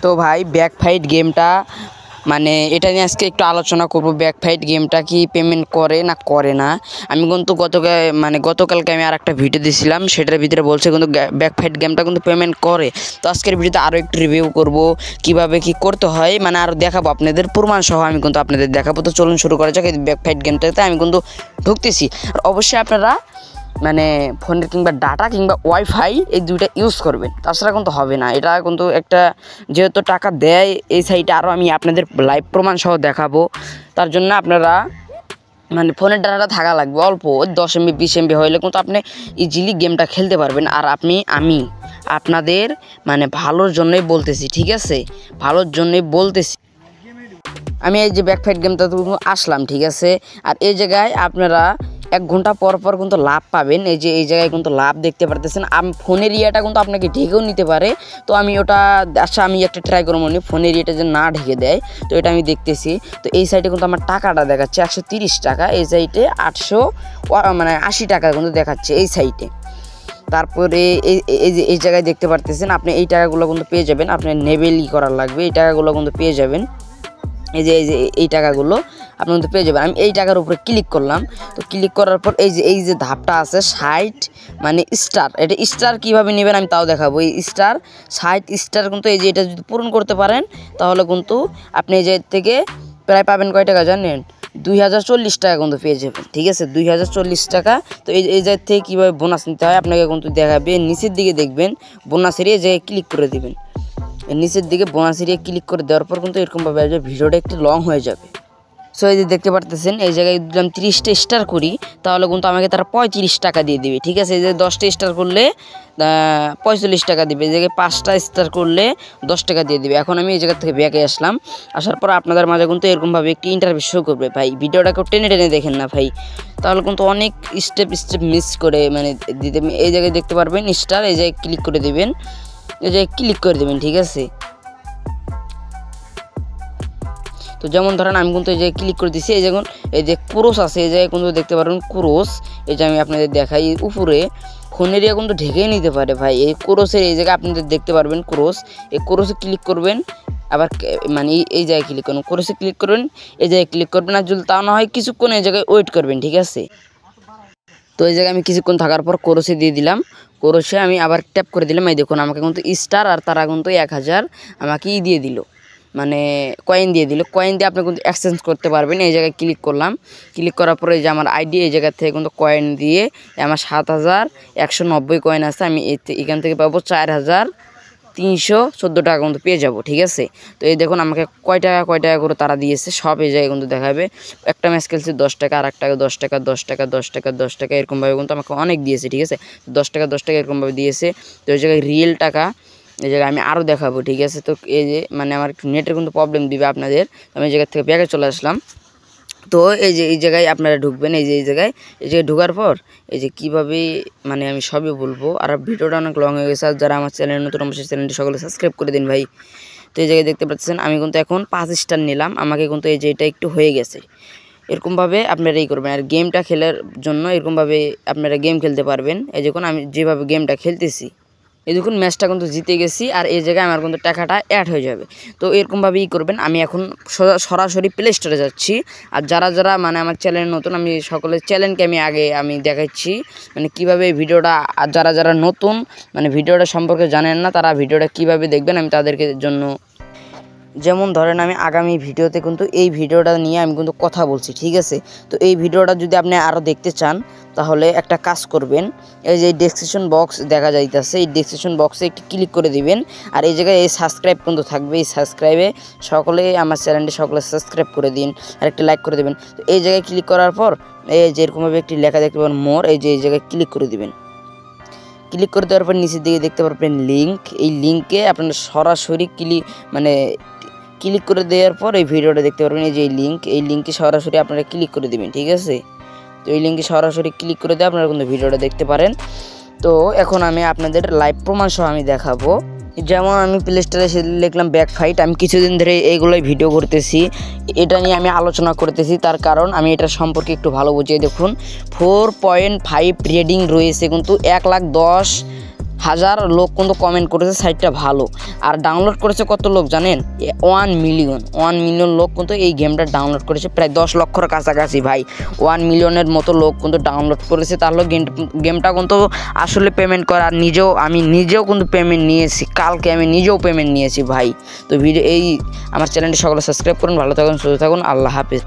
তো ভাই back fight গেমটা মানে এটা নিয়ে আজকে একটু আলোচনা করব। ব্যাক ফাইট গেমটা কি পেমেন্ট করে না করে না। আমি কিন্তু গতকালকে আমি আরেকটা ভিডিও দিয়েছিলাম, সেটার ভিতরে বলছে কিন্তু ব্যাক ফাইট গেমটা কিন্তু পেমেন্ট করে। তো আজকের ভিডিওতে আরও একটু রিভিউ করব কিভাবে কি করতে হয়, মানে আরও দেখাবো আপনাদের প্রমাণ সহ আমি কিন্তু আপনাদের দেখাবো। তো চলুন শুরু করা যাক। এই ব্যাক ফাইট গেমটাতে আমি কিন্তু ঢুকতেছি। আর অবশ্যই আপনারা মানে ফোনের কিংবা ডাটা কিংবা ওয়াইফাই এই দুইটা ইউজ করবেন, তাছাড়া কিন্তু হবে না। এটা কিন্তু একটা যেহেতু টাকা দেয় এই সাইটে, আরও আমি আপনাদের লাইভ প্রমাণ সহ দেখাবো। তার জন্য আপনারা মানে ফোনের ডাটাটা থাকা লাগবে অল্প, 10 MB 20 MB হইলে কিন্তু আপনি ইজিলি গেমটা খেলতে পারবেন। আর আমি আপনাদের মানে ভালোর জন্যই বলতেছি, ঠিক আছে, ভালোর জন্যই বলতেছি। আমি এই যে ব্যাক ফাইট গেমটা আসলাম, ঠিক আছে। আর এই জায়গায় আপনারা 1 ঘন্টা পর পর কিন্তু লাভ পাবেন। এই যে এই জায়গায় কিন্তু লাভ দেখতে পারতেছেন। ফোনের ইয়েটা কিন্তু আপনাকে ঢেকেও নিতে পারে। তো আমি ওটা আমি একটা ট্রাই করবো, ফোনের ইয়েটা যে না ঢেকে দেয়, তো এটা আমি দেখতেছি। তো এই সাইডে কিন্তু আমার টাকাটা দেখাচ্ছে 130 টাকা, এই সাইডে 80 টাকা কিন্তু দেখাচ্ছে এই সাইডে। তারপরে এই জায়গায় দেখতে পারতেছেন আপনি এই টাকাগুলো কিন্তু পেয়ে যাবেন। আপনার নেবেলি করার লাগবে, এই টাকাগুলো কিন্তু পেয়ে যাবেন। এই যে এই টাকাগুলো আপনি কিন্তু পেয়ে যাবেন। আমি এই টাকার উপরে ক্লিক করলাম। তো ক্লিক করার পর এই যে ধাপটা আছে 60 মানে স্টার, এটা স্টার কীভাবে নেবেন আমি তাও দেখাবো। এই 60 স্টার কিন্তু এই যে এটা যদি পূরণ করতে পারেন তাহলে কিন্তু আপনি এই যে থেকে প্রায় পাবেন কয় টাকা জানেন, 2040 টাকা কিন্তু পেয়ে যাবেন, ঠিক আছে, 2040 টাকা। তো এই জায়গা থেকে কীভাবে বোনাস নিতে হয় আপনাকে কিন্তু দেখাবে। নিচের দিকে দেখবেন বোনাসের এই জায়গায় ক্লিক করে দেবেন। নিচের দিকে বোনাস এরিয়া ক্লিক করে দেওয়ার পর কিন্তু এরকমভাবে আসবে, ভিডিওটা একটু লং হয়ে যাবে। সো এই যে দেখতে পারতেছেন এই জায়গায় যদি আমি 30টা স্টার করি তাহলে কিন্তু আমাকে তারা 35 টাকা দিয়ে দেবে, ঠিক আছে। এই যে 10টা স্টার করলে 45 টাকা দেবে। এই জায়গায় 5টা স্টার করলে 10 টাকা দিয়ে দেবে। এখন আমি এই জায়গা থেকে ব্যাকে আসলাম, আসার পর আপনাদের মাঝে কিন্তু এরকমভাবে একটি ইন্টারভিউ শো করবে। ভাই ভিডিওটা কেউ টেনে টেনে দেখেন না ভাই, তাহলে কিন্তু অনেক স্টেপ মিস করে মানে দিতে। এই জায়গায় দেখতে পারবেন স্টার, এই জায়গায় ক্লিক করে দেবেন, এই যে ক্লিক করে দেবেন, ঠিক আছে। তো যেমন ধরেন আমি কিন্তু এই যে ক্লিক করে দিচ্ছি, এই যেমন এই যে ক্রোস আছে এই জায়গায় কিন্তু দেখতে পারবেন ক্রোস, এই যে আমি আপনাদের দেখাই উপরে ফোনের ইয়ে কিন্তু ঢেকে নিতে পারে ভাই। এই ক্রোসের এই জায়গায় আপনাদের দেখতে পারবেন ক্রোস, এই ক্রোসে ক্লিক করবেন, আবার মানে এই জায়গায় ক্লিক করবেন, ক্রোসে ক্লিক করবেন, এই জায়গায় ক্লিক করবেন। আর যদি তাও না হয় কিছুক্ষণ এই জায়গায় ওয়েট করবেন, ঠিক আছে। তো এই জায়গায় আমি কিছুক্ষণ থাকার পর ক্রোসে দিয়ে দিলাম, ক্রোসে আমি আবার ট্যাপ করে দিলাম। এই দেখুন আমাকে কিন্তু স্টার আর তারা কিন্তু 1000 আমাকে দিয়ে দিল, মানে কয়েন দিয়ে দিল। কয়েন দিয়ে আপনি কিন্তু এক্সচেঞ্জ করতে পারবেন। এই জায়গায় ক্লিক করলাম, ক্লিক করার পরে যে আমার আইডি এই জায়গা থেকে কিন্তু কয়েন দিয়ে আমার 7190 কয়েন আছে, আমি এখান থেকে পাবো 4314 টাকা কিন্তু পেয়ে যাব, ঠিক আছে। তো এই দেখুন আমাকে কয় টাকা করে তারা দিয়েছে সব এই জায়গায় কিন্তু দেখাবে। একটা ম্যাচ খেলছি 10 টাকা, আর একটা 10 টাকা 10 টাকা 10 টাকা 10 টাকা এরকমভাবে কিন্তু আমাকে অনেক দিয়েছে, ঠিক আছে। 10 টাকা 10 টাকা এরকমভাবে দিয়েছে। তো এই জায়গায় রিয়েল টাকা এই জায়গায় আমি আরও দেখাবো, ঠিক আছে। তো এই যে মানে আমার নেটের কিন্তু প্রবলেম দিবে আপনাদের, আমি এই জায়গা থেকে ব্যাকে চলে আসলাম। তো এই যে এই জায়গায় আপনারা ঢুকবেন, এই জায়গায় ঢোকার পর এই যে কীভাবে মানে আমি সবই বলবো। আর ভিডিওটা অনেক লং হয়ে গেছে, আর যারা আমার চ্যানেল নতুন অবশ্যই চ্যানেলটি সকলে সাবস্ক্রাইব করে দিন ভাই। তো এই জায়গায় দেখতে পাচ্ছেন আমি কিন্তু এখন 5 স্টার নিলাম, আমাকে কিন্তু এই যে এটা একটু হয়ে গেছে। এরকমভাবে আপনারা এই করবেন। আর গেমটা খেলার জন্য এরকমভাবে আপনারা গেম খেলতে পারবেন। এই দেখুন আমি যেভাবে গেমটা খেলতেছি, এই দেখুন ম্যাচটা কিন্তু জিতে গেছি, আর এই জায়গায় আমার কিন্তু টাকাটা অ্যাড হয়ে যাবে। তো এরকমভাবেই করবেন। আমি এখন সরাসরি প্লে স্টোরে যাচ্ছি। আর যারা মানে আমার চ্যানেল নতুন, আমি সকলের চ্যানেলকে আমি দেখাচ্ছি মানে কীভাবে ভিডিওটা, আর যারা নতুন মানে ভিডিওটা সম্পর্কে জানেন না তারা ভিডিওটা কিভাবে দেখবেন আমি তাদেরকে জন্য, যেমন ধরেন আমি আগামী ভিডিওতে কিন্তু এই ভিডিওটা নিয়ে আমি কিন্তু কথা বলছি, ঠিক আছে। তো এই ভিডিওটা যদি আপনি আরও দেখতে চান তাহলে একটা কাজ করবেন, এই যে ডেসক্রিপশন বক্স দেখা যাইতেছে, এই ডেসক্রিপশন বক্সে একটি ক্লিক করে দিবেন। আর এই জায়গায় এই সাবস্ক্রাইব কিন্তু থাকবে, এই সাবস্ক্রাইবে সকলে আমার চ্যানেলটি সকলে সাবস্ক্রাইব করে দিন, আর একটি লাইক করে দেবেন। তো এই জায়গায় ক্লিক করার পর এই যে এরকমভাবে একটি লেখা দেখতে পাবেন মোর, এই যে এই জায়গায় ক্লিক করে দিবেন। ক্লিক করে দেওয়ার পর নিচের দিকে দেখতে পারবেন লিঙ্ক, এই লিঙ্কে আপনারা সরাসরি ক্লিক করে দেওয়ার পর এই ভিডিওটা দেখতে পারবেন। এই যে এই লিঙ্কে সরাসরি আপনারা ক্লিক করে দেবেন, ঠিক আছে। তো এই লিঙ্কে সরাসরি ক্লিক করে দিয়ে আপনারা কিন্তু ভিডিওটা দেখতে পারেন। তো এখন আমি আপনাদের লাইভ প্রমাণ সহ আমি দেখাবো। যেমন আমি প্লে স্টোরে লিখলাম ব্যাক ফাইট, আমি কিছুদিন ধরে এইগুলোই ভিডিও করতেছি, এটা নিয়ে আমি আলোচনা করতেছি। তার কারণ আমি এটা সম্পর্কে একটু ভালো বুঝিয়ে দেখুন 4.5 রেটিং রয়েছে কিন্তু 1,10,000 হাজার লোক কিন্তু কমেন্ট করেছে সাইটটা ভালো। আর ডাউনলোড করেছে কত লোক জানেন? 1 মিলিয়ন লোক কিন্তু এই গেমটা ডাউনলোড করেছে, প্রায় 10 লক্ষর কাছাকাছি ভাই। 1 মিলিয়নের মতো লোক কিন্তু ডাউনলোড করেছে। তাহলে গেমটা কিন্তু আসলে পেমেন্ট করে। আর আমি নিজেও কিন্তু পেমেন্ট নিয়েছি, কালকে আমি নিজেও পেমেন্ট নিয়েছি ভাই। তো ভিডিও আমার চ্যানেলটি সকলে সাবস্ক্রাইব করুন, ভালো থাকুন, সুস্থ থাকুন, আল্লাহ হাফেজ।